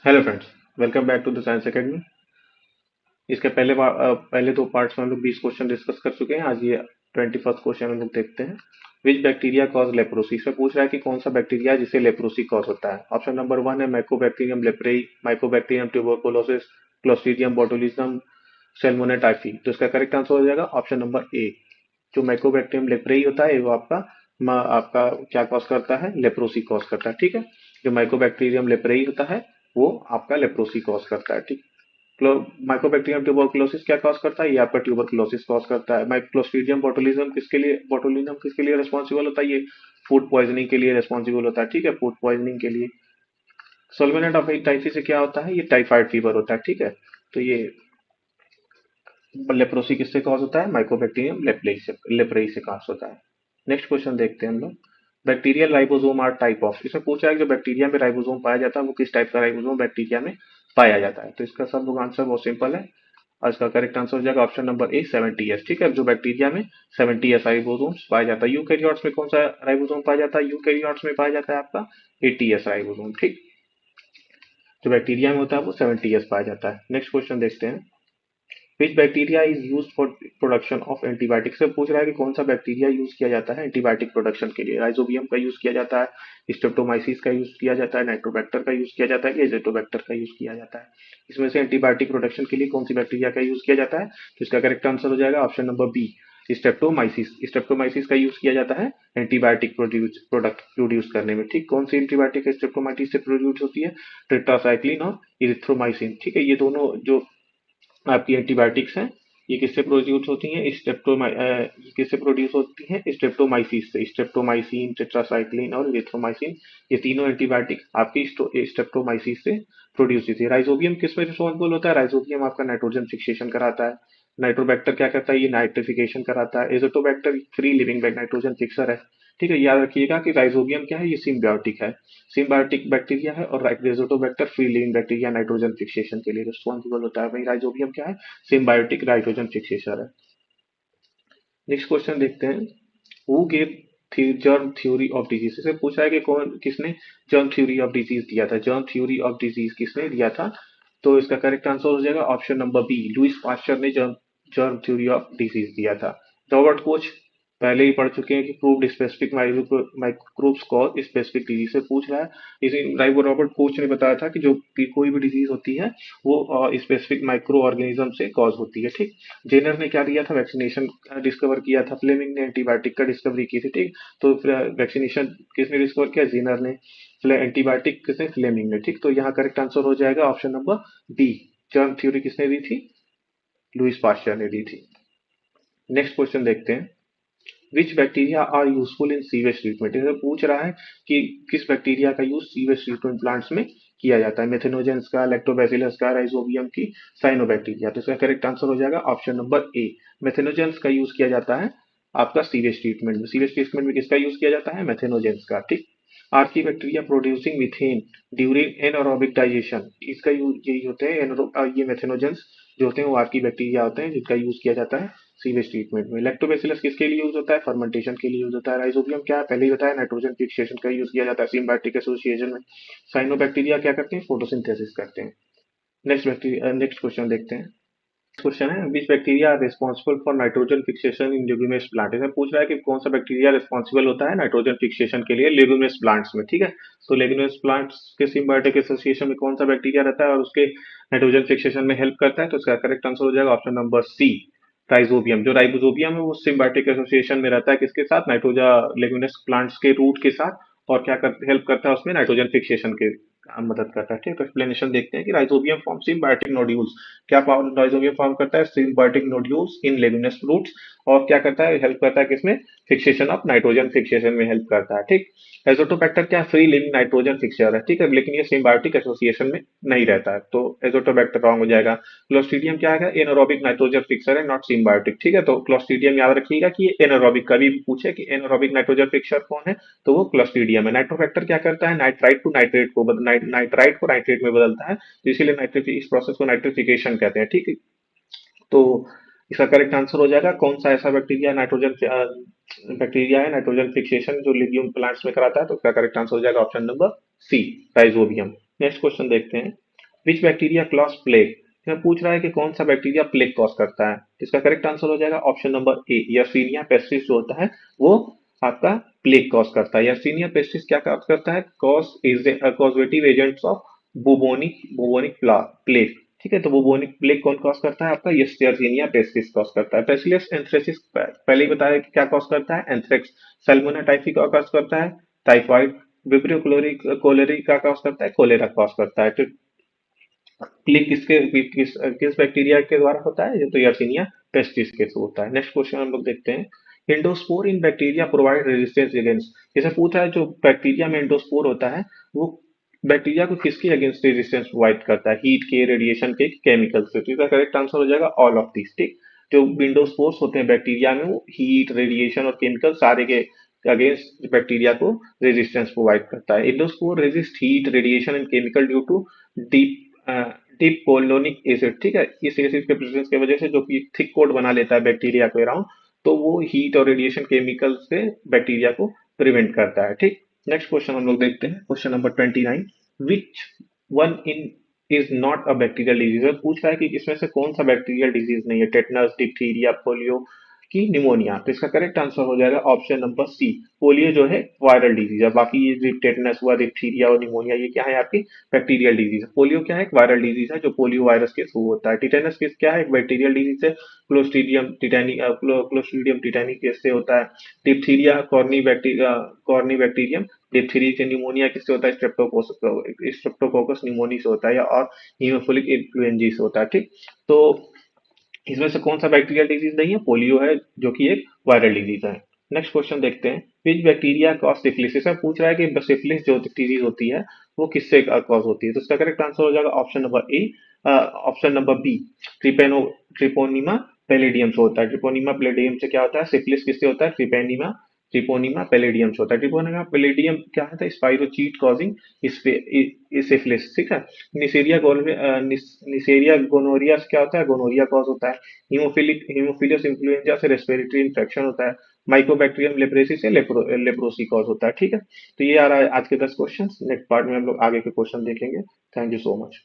Hello friends, welcome back to the science academy. इसके पहले दो पार्ट्स में हम लोग 20 क्वेश्चन डिस्कस कर चुके हैं। आज ये 21st क्वेश्चन हम लोग देखते हैं। Which bacteria cause leprosy. इसमें पूछ रहा है कि कौन सा बैक्टीरिया है जिसे लेप्रोसी कॉज होता है। ऑप्शन नंबर 1 है Mycobacterium leprae, Mycobacterium tuberculosis, Clostridium botulism, Salmonella typhi. तो इसका करेक्ट आंसर हो जाएगा ऑप्शन नंबर ए। जो माइकोबैक्टीरियम लेप्रेई होता है वो आपका क्या कॉज करता है, लेप्रोसी कॉज करता है। ठीक है, जो माइकोबैक्टीरियम लेप्रेई होता है वो आपका लेप्रोसी कॉज करता है। ठीक। माइकोबैक्टीरियम ट्यूबरकुलोसिस क्या कॉज करता है, ये आपका ट्यूबरकुलोसिस कॉज करता है। क्लोस्ट्रीडियम बोटुलिज्म किसके लिए रिस्पॉन्सिबल होता है, ये फूड पॉइजनिंग के लिए रिस्पॉन्सिबल होता है। ठीक है, फूड पॉइजनिंग के लिए। सल्मोनेला टाइफी से क्या होता है, ये टाइफाइड फीवर होता है। ठीक है, तो ये लेप्रोसी किससे कॉज होता है, माइकोबैक्टीरियम लेप्रेई से कॉज होता है। नेक्स्ट क्वेश्चन देखते हैं हम लोग। Bacterial ribosome are type of. इसमें पूछा है कि जो बैक्टीरिया में राइबोसोम पाया जाता है वो किस टाइप का राइबोसोम बैक्टीरिया में पाया जाता है। तो इसका सब लोग आंसर बहुत सिंपल है और इसका करेक्ट आंसर हो जाएगा ऑप्शन नंबर ए 70s। ठीक है, जो बैक्टीरिया में 70s राइबोसोम्स पाया जाता है। यूकेरियोट्स में कौन सा राइबोसोम पाया जाता है, यूकेरियोट्स में पाया जाता है आपका 80s राइबोसोम। ठीक, जो बैक्टीरिया में होता है वो 70s पाया जाता है। नेक्स्ट क्वेश्चन देखते हैं। Which bacteria is use for production of antibiotic. से पूछ रहा है कि कौन सा बैक्टीरिया यूज किया जाता है एंटीबायोटिक प्रोडक्शन के लिए। राइजोबियम का यूज किया जाता है, स्ट्रेप्टोमाइसिस का यूज किया जाता है, नाइट्रोबैक्टर का यूज किया जाता है, एजेटोबैक्टर का यूज किया जाता है। इसमें से एंटीबायोटिक प्रोडक्शन के लिए कौन सी बैक्टीरिया का यूज किया जाता है। तो इसका करेक्ट आंसर हो जाएगा ऑप्शन नंबर बी, स्ट्रेप्टोमाइसिस का यूज किया जाता है एंटीबायोटिक प्रोडक्ट प्रोड्यूस करने में। ठीक, कौन सी एंटीबायोटिक स्ट्रेप्टोमाइसिस से प्रोड्यूस होती है, टेट्रासाइक्लिन और इरिथ्रोमाइसिन। ठीक है, ये दोनों जो आपकी एंटीबायोटिक्स हैं ये किससे प्रोड्यूस होती हैं, ये किससे प्रोड्यूस होती हैं, स्ट्रेप्टोमाइसिस से। स्ट्रेप्टोमाइसिन, टेट्रासाइक्लिन और इरिथ्रोमाइसिन, ये तीनों एंटीबायोटिक आपकी स्ट्रेप्टोमाइसिस से प्रोड्यूस होती है। राइजोबियम किस में रिस्पॉन्सिबल होता है, राइजोबियम आपका नाइट्रोजन फिक्सेशन कराता है। नाइट्रोबैक्टर क्या करता है, ये नाइट्रिफिकेशन कराता है। Azotobacter free living nitrogen fixer है। ठीक है, याद रखिएगा कि राइजोबियम क्या है, ये सिम्बायोटिक है, सिम्बायोटिक बैक्टीरिया है। और Azotobacter free living bacteria nitrogen fixation के लिए रिस्पॉन्सिबल होता है। वही राइजोबियम क्या है, सिम्बायोटिक नाइट्रोजन फिक्सेशन है। नेक्स्ट क्वेश्चन देखते हैं। Who gave germ theory of disease. से पूछा है कि कौन किसने जर्म थ्योरी ऑफ डिजीज दिया था। जर्म थ्योरी ऑफ डिजीज किसने दिया था। तो इसका करेक्ट आंसर हो जाएगा option number B, Louis Pasteur ने germ germ theory of disease दिया था। रॉबर्ट कोच पहले ही पढ़ चुके हैं कि proved specific microbes cause specific disease से पूछ रहा है। इसी रॉबर्ट कोच ने बताया था कि जो कोई भी डिजीज होती है वो स्पेसिफिक माइक्रो ऑर्गेनिज्म से कॉज होती है। ठीक, जेनर ने क्या दिया था, वैक्सीनेशन डिस्कवर किया था। फ्लेमिंग ने एंटीबायोटिक का डिस्कवरी की थी। ठीक, तो वैक्सीनेशन किसने डिस्कवर किया, जेनर ने। एंटीबायोटिक किसने, फ्लेमिंग ने। ठीक, तो यहाँ करेक्ट आंसर हो जाएगा option number D. Germ theory किसने दी थी, लुइस पास्चर ने दी थी। नेक्स्ट क्वेश्चन देखते हैं। Which bacteria are useful in sewage treatment. इसे पूछ रहा है कि किस बैक्टीरिया का यूज सीवेज ट्रीटमेंट प्लांट्स में किया जाता है। मेथेनोजेंस का, लैक्टोबैसिलस का, राइजोबियम की, साइनोबैक्टीरिया। तो इसका करेक्ट आंसर हो जाएगा ऑप्शन नंबर ए, मेथेनोजेंस का यूज किया जाता है आपका सीवेज ट्रीटमेंट में। सीवेज ट्रीटमेंट में किसका यूज किया जाता है, मेथेनोजेंस का। ठीक, Archie bacteria producing methane during anaerobic digestion, इसका यूज यही होते हैं। ये मेथेनोजेंस जो होते हैं वो आर्की बैक्टीरिया होते हैं जिनका यूज किया जाता है सीवेज ट्रीटमेंट में। लैक्टोबैसिलस किसके लिए यूज होता है, फर्मेंटेशन के लिए यूज होता है। राइजोबियम क्या है, पहले ही बताया, नाइट्रोजन फिक्सेशन का यूज किया जाता है सिम्बायोटिक एसोसिएशन में। साइनोबैक्टीरिया क्या करते हैं, फोटोसिंथेसिस करते हैं। नेक्स्ट क्वेश्चन देखते हैं। क्वेश्चन है, which bacteria are responsible for nitrogen fixation in leguminous plant. इसमें पूछ रहा है कि कौन सा बैक्टीरिया रिस्पॉन्सिबल होता है नाइट्रोजन फिक्सेशन के लिए लिग्यूमिनस प्लांट्स में। ठीक है, तो लिग्यूमिनस प्लांट्स के सिम्बायोटिक एसोसिएशन में कौन सा बैक्टीरिया रहता है और उसके नाइट्रोजन फिक्सेशन में हेल्प करता है। तो इसका करेक्ट आंसर हो जाएगा ऑप्शन नंबर सी, राइजोबियम। जो राइजोबियम है वो सिम्बायोटिक एसोसिएशन में रहता है किसके साथ, नाइट्रोजा लेग्यूमिनस प्लांट्स के रूट के साथ। और क्या हेल्प करता है उसमें, नाइट्रोजन फिक्सेशन के मदद करता है। ठीक है, तो एक्सप्लेनेशन देखते हैं कि राइजोबियम फॉर्म सिम्बायोटिक नोड्यूल्स। क्या राइजोबियम फॉर्म करता है, सिम्बायोटिक नोड्यूल्स इन लेगुमिनस रूट्स। और क्या करता है, हेल्प करता है किसमें, फिक्सेशन ऑफ नाइट्रोजन फिक्सेशन में हेल्प करता है। ठीक, एजोटोबैक्टर क्या, फ्री लिविंग नाइट्रोजन फिक्सर है। ठीक है, लेकिन ये सिम्बायोटिक एसोसिएशन में नहीं रहता है, तो एजोटोबैक्टर रॉन्ग हो जाएगा। क्लोस्ट्रीडियम क्या है, एनारोबिक नाइट्रोजन फिक्सर है, नॉट सिम्बायोटिक। ठीक है, तो क्लोस्ट्रीडियम याद रखिएगा कि ये एनारोबिक, कभी भी पूछे कि एनारोबिक नाइट्रोजन फिक्सर कौन है तो वो क्लोस्ट्रीडियम है। नाइट्रोबैक्टर क्या करता है, नाइट्राइट को नाइट्रेट में बदलता है, तो इसीलिए नाइट्रिफि इस प्रोसेस को नाइट्रिफिकेशन कहते हैं। ठीक है, तो इसका करेक्ट आंसर हो जाएगा कौन सा ऐसा बैक्टीरिया है नाइट्रोजन फिक्सेशन जो लिग्यूम प्लांट्स में कराता है। तो इसका करेक्ट आंसर हो जाएगा option number C, rhizobium. Next question देखते हैं। विच बैक्टीरिया कॉज प्लेग, इसमें पूछ रहा है कि कौन सा बैक्टीरिया प्लेग कॉज करता है। इसका करेक्ट आंसर हो जाएगा option number A, Yersinia pestis जो होता है वो आपका प्लेग कॉज करता है। यर्सीनिया पेस्टिस क्या कॉज करता है, cause is causative agents of bubonic bubonic plague. ठीक है, तो बुबोनिक प्लेग कौन कॉज करता है आपका, यर्सीनिया पेस्टिस कॉज करता है। बेसिलस एंथ्रेसिस पहले ही बताया कि क्या कॉज करता है, एंथ्रेक्स। सैल्मोना टाइफी का कॉज करता है टाइफाइड। विब्रियो कोलेरी का कॉज करता है कोलेरा कॉज करता है। तो क्लिक किस बैक्टीरिया के द्वारा होता है, ये तो यर्सीनिया पेस्टिस के थ्रू होता है। नेक्स्ट क्वेश्चन हम लोग देखते हैं, endospore in bacteria provide resistance against, जैसे पूछ रहा है जो बैक्टीरिया में इंडोस्पोर होता है वो बैक्टीरिया को किसके अगेंस्ट रेजिस्टेंस प्रोवाइड करता है, हीट के, रेडिएशन के, केमिकल से। तो इसका करेक्ट आंसर हो जाएगा ऑल ऑफ दिस। ठीक, जो इंडोस्पोर्स होते हैं बैक्टीरिया में वो हीट, रेडिएशन और केमिकल सारे के अगेंस्ट बैक्टीरिया को रेजिस्टेंस प्रोवाइड करता है। Endospore resist heat, radiation and chemical due to deep dipicolinic acid. ठीक है, इस एसिड के प्रेजेंस की वजह से जो कि थिक कोट बना लेता है बैक्टीरिया को अराउंड, तो वो हीट और रेडिएशन केमिकल से बैक्टीरिया को प्रिवेंट करता है। ठीक, नेक्स्ट क्वेश्चन हम लोग देखते हैं, question number 29, which one in is not a bacterial disease, पूछ रहा है कि इसमें से कौन सा बैक्टीरियल डिजीज नहीं है, टेटनस, डिप्थीरिया, पोलियो की निमोनिया। तो इसका करेक्ट आंसर हो जाएगा ऑप्शन नंबर सी, पोलियो जो है वायरल डिजीज है। बाकी ये टेटनस हुआ, डिप्थीरिया और निमोनिया ये क्या है आपकी बैक्टीरियल डिजीज है। पोलियो क्या है, एक वायरल डिजीज है जो पोलियो वायरस के थ्रू होता है। टिटेनस किस क्या है, एक बैक्टीरियल डिजीज है, क्लोस्ट्रीडियम टिटानी किससे होता है। डिप्थीरिया कॉर्नी बैक्टीरियम डिप्थीरिया से। निमोनिया किससे होता है, स्ट्रेप्टोकोकस निमोनी से होता है, या और हीमोफिलिक इन्फ्लुएंजा से होता है। ठीक, तो इसमें से कौन सा बैक्टीरियल डिजीज नहीं है, पोलियो है जो कि एक वायरल डिजीज है। नेक्स्ट क्वेश्चन देखते हैं, विच बैक्टीरिया कॉज सिफिलिस, इसमें पूछ रहा है कि सिफिलिस जो डिजीज होती है वो किससे कॉज होती है। तो इसका करेक्ट आंसर हो जाएगा option number A, option number B, Treponema Treponema pallidum से होता है। ट्रिपोनिमा पैलिडियम से क्या होता है, सिफिलिस किससे होता है, ट्रिपेनिमा ट्रिपोनिमा पैलिडियम से होता है। ट्रिपोनिमा पैलिडियम क्या होता है, स्पाइरोचीट कॉजिंग सिफिलिस। ठीक है, निसेरिया गोनोरिया से क्या होता है, गोनोरिया कॉज होता है। हीमोफिलियस इन्फ्लुएंजा से रेस्पिरेटरी इन्फेक्शन होता है। माइकोबैक्टीरियम लेप्रेसी से लेप्रोसी कॉज होता है। ठीक है, तो ये आ रहा है आज के 10 क्वेश्चन। नेक्स्ट पार्ट में हम लोग आगे के क्वेश्चन देखेंगे। Thank you so much.